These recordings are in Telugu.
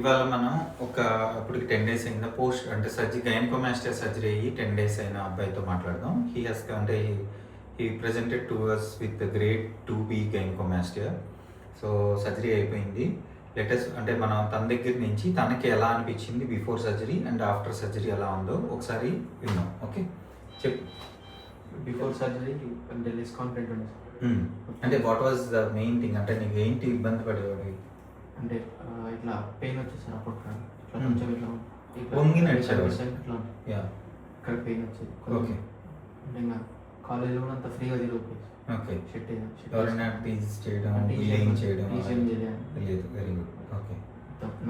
ఇవాళ మనం ఇప్పటికి 10 డేస్ అయిందా పోస్ట్ అంటే గైనకోమాస్టియా సర్జరీ అయ్యి 10 డేస్ అయిన అబ్బాయితో మాట్లాడదాం. He presented to us with grade 2B gynaecomastia. So surgery అయిపోయింది. అంటే మనం తన దగ్గర నుంచి తనకి ఎలా అనిపించింది before surgery and after surgery ఎలా ఉందో ఒకసారి విన్నాం. ఓకే, చెప్పు. బిఫోర్ సర్జరీ అంటే లెస్ కాన్ఫిడెంట్ ఉంది. అంటే what was the main thing, అంటే నీకు ఏంటి ఇబ్బంది పడేవాడి? అంటే ఇట్లా పెయిన్ వచ్చేసారు అప్పుడు ఇట్లా కొంచెం ఇట్లా వంగి నడిచాడు. ఇట్లా ఇక్కడ పెయిన్ వచ్చేది. ఓకే, అంటే ఇంకా కాలేజీలో కూడా అంత ఫ్రీగా తిరగకపోవచ్చు. ఓకే, షెట్ ఎవరైనా టీజ్ చేయడం చేయడం లేదు. Very good. ఓకే,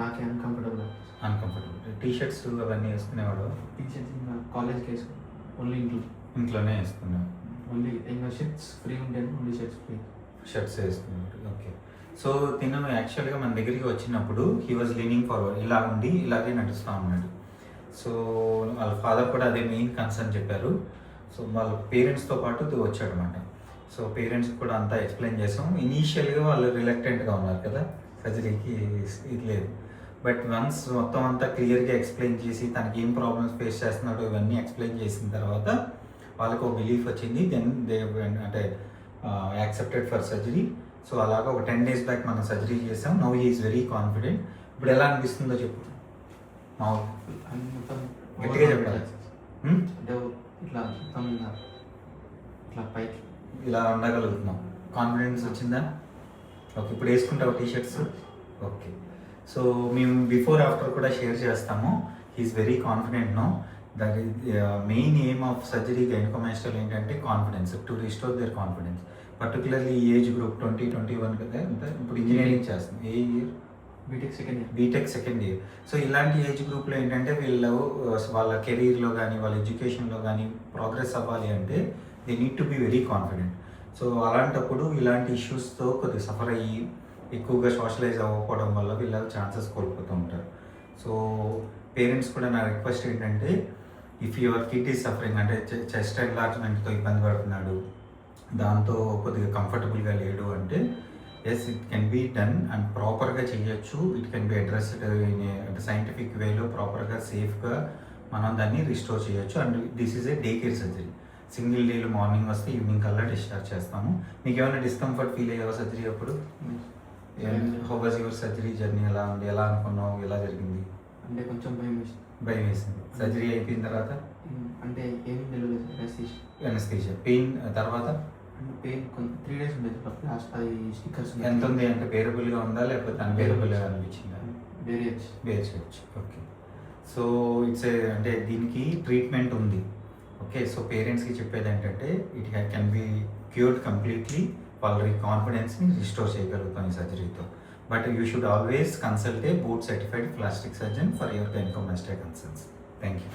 నాకే అన్కంఫర్టబుల్ టీ షర్ట్స్ అవన్నీ వేసుకునేవాడు? టీ షర్ట్స్ ఇంకా కాలేజ్కి వేసుకో, ఓన్లీ ఇంట్లోనే వేసుకున్నావు? ఓన్లీ ఇంకా షర్ట్స్ ఫ్రీ ఉంటాయి, ఓన్లీ షర్ట్స్ వేసుకున్నాడు. ఓకే, సో తిను యాక్చువల్గా మన దగ్గరికి వచ్చినప్పుడు హీ వాజ్ లీనింగ్ ఫార్వర్డ్, ఇలా ఉండి ఇలాగే నడుస్తూ ఉన్నాడు. సో వాళ్ళ ఫాదర్ కూడా అదే మెయిన్ కన్సర్న్ చెప్పారు. సో వాళ్ళ పేరెంట్స్తో పాటు వచ్చాడనమాట. సో పేరెంట్స్ కూడా అంతా ఎక్స్ప్లెయిన్ చేసాం. ఇనీషియల్గా వాళ్ళు రిలక్టెంట్గా ఉన్నారు కదా, సర్జరీకి ఇది లేదు. బట్ వన్స్ మొత్తం అంతా క్లియర్గా ఎక్స్ప్లెయిన్ చేసి తనకి ఏం ప్రాబ్లమ్స్ ఫేస్ చేస్తున్నాడో ఇవన్నీ ఎక్స్ప్లెయిన్ చేసిన తర్వాత వాళ్ళకు ఒక బిలీఫ్ వచ్చింది. దెన్ దే అంటే యాక్సెప్టెడ్ ఫర్ సర్జరీ. సో అలాగా ఒక 10 days బ్యాక్ మనం సర్జరీ చేసాం. Now he is very confident. ఇప్పుడు ఎలా అనిపిస్తుందో చెప్పు. మొత్తం గట్టిగా చెప్పాలి. అంటే ఇట్లా మొత్తం ఇట్లా పైకి ఇలా ఉండగలుగుతున్నాం. కాన్ఫిడెన్స్ వచ్చిందా? ఓకే, ఇప్పుడు వేసుకుంటావు టీ షర్ట్స్? ఓకే, సో మేము బిఫోర్ ఆఫ్టర్ కూడా షేర్ చేస్తాము. He is very confident no. That is main aim of surgery గైనకోమాస్టియాలో ఏంటంటే confidence, to restore their confidence. Particularly age group 20-21 కదా. ఇప్పుడు ఇంజనీరింగ్ చేస్తుంది. ఏ year? BTech second year. So ఇలాంటి ఏజ్ గ్రూప్లో ఏంటంటే వీళ్ళు వాళ్ళ కెరీర్లో కానీ వాళ్ళ ఎడ్యుకేషన్లో కానీ ప్రోగ్రెస్ అవ్వాలి అంటే they need to be very confident. So అలాంటప్పుడు ఇలాంటి ఇష్యూస్తో కొద్దిగా సఫర్ అయ్యి ఎక్కువగా సోషలైజ్ అవ్వకపోవడం వల్ల వీళ్ళ ఛాన్సెస్ కోల్పోతూ ఉంటారు. సో పేరెంట్స్ కూడా నా రిక్వెస్ట్ ఏంటంటే, if your kid is suffering, అంటే చెస్ట్ ఎన్లార్జ్మెంట్తో ఇబ్బంది పడుతున్నాడు, దాంతో కొద్దిగా కంఫర్టబుల్గా లేడు అంటే yes, it can be done and ప్రాపర్గా చేయొచ్చు. ఇట్ కెన్ బి అడ్రస్డ్ అంటే సైంటిఫిక్ వేలో ప్రాపర్గా సేఫ్గా మనం దాన్ని రిస్టోర్ చేయొచ్చు. And this is a day care surgery. Single డేలో మార్నింగ్ వస్తే ఈవినింగ్ కల్లా డిశ్చార్జ్ చేస్తాము. మీకు ఏమైనా డిస్కంఫర్ట్ ఫీల్ అయ్యావా సర్జరీ అప్పుడు? How was your surgery journey? ఎలా ఉంది? ఎలా అనుకున్నావు? ఎలా జరిగింది? అంటే కొంచెం భయం వేసింది. సర్జరీ అయిపోయిన తర్వాత అంటే ఏం తెలియదు, ఎనస్థీషియా. పెయిన్ తర్వాత పెయిన్ 3 days ఉండేది. లాస్ట్ అది స్టిక్కర్స్ ఎంత ఉంది? అంటే బేరబుల్గా ఉందా లేకపోతే అన్బేరబుల్గా అనిపించిందా? వేరియచ్చు. ఓకే, సో ఇట్స్ అంటే దీనికి ట్రీట్మెంట్ ఉంది. ఓకే, సో పేరెంట్స్కి చెప్పేది ఏంటంటే it can be cured completely. వాళ్ళ కాన్ఫిడెన్స్ని రిస్టోర్ చేయగలుగుతాం ఈ సర్జరీతో. But you should always consult a board certified plastic surgeon for your gynecomastia concerns. Thank you.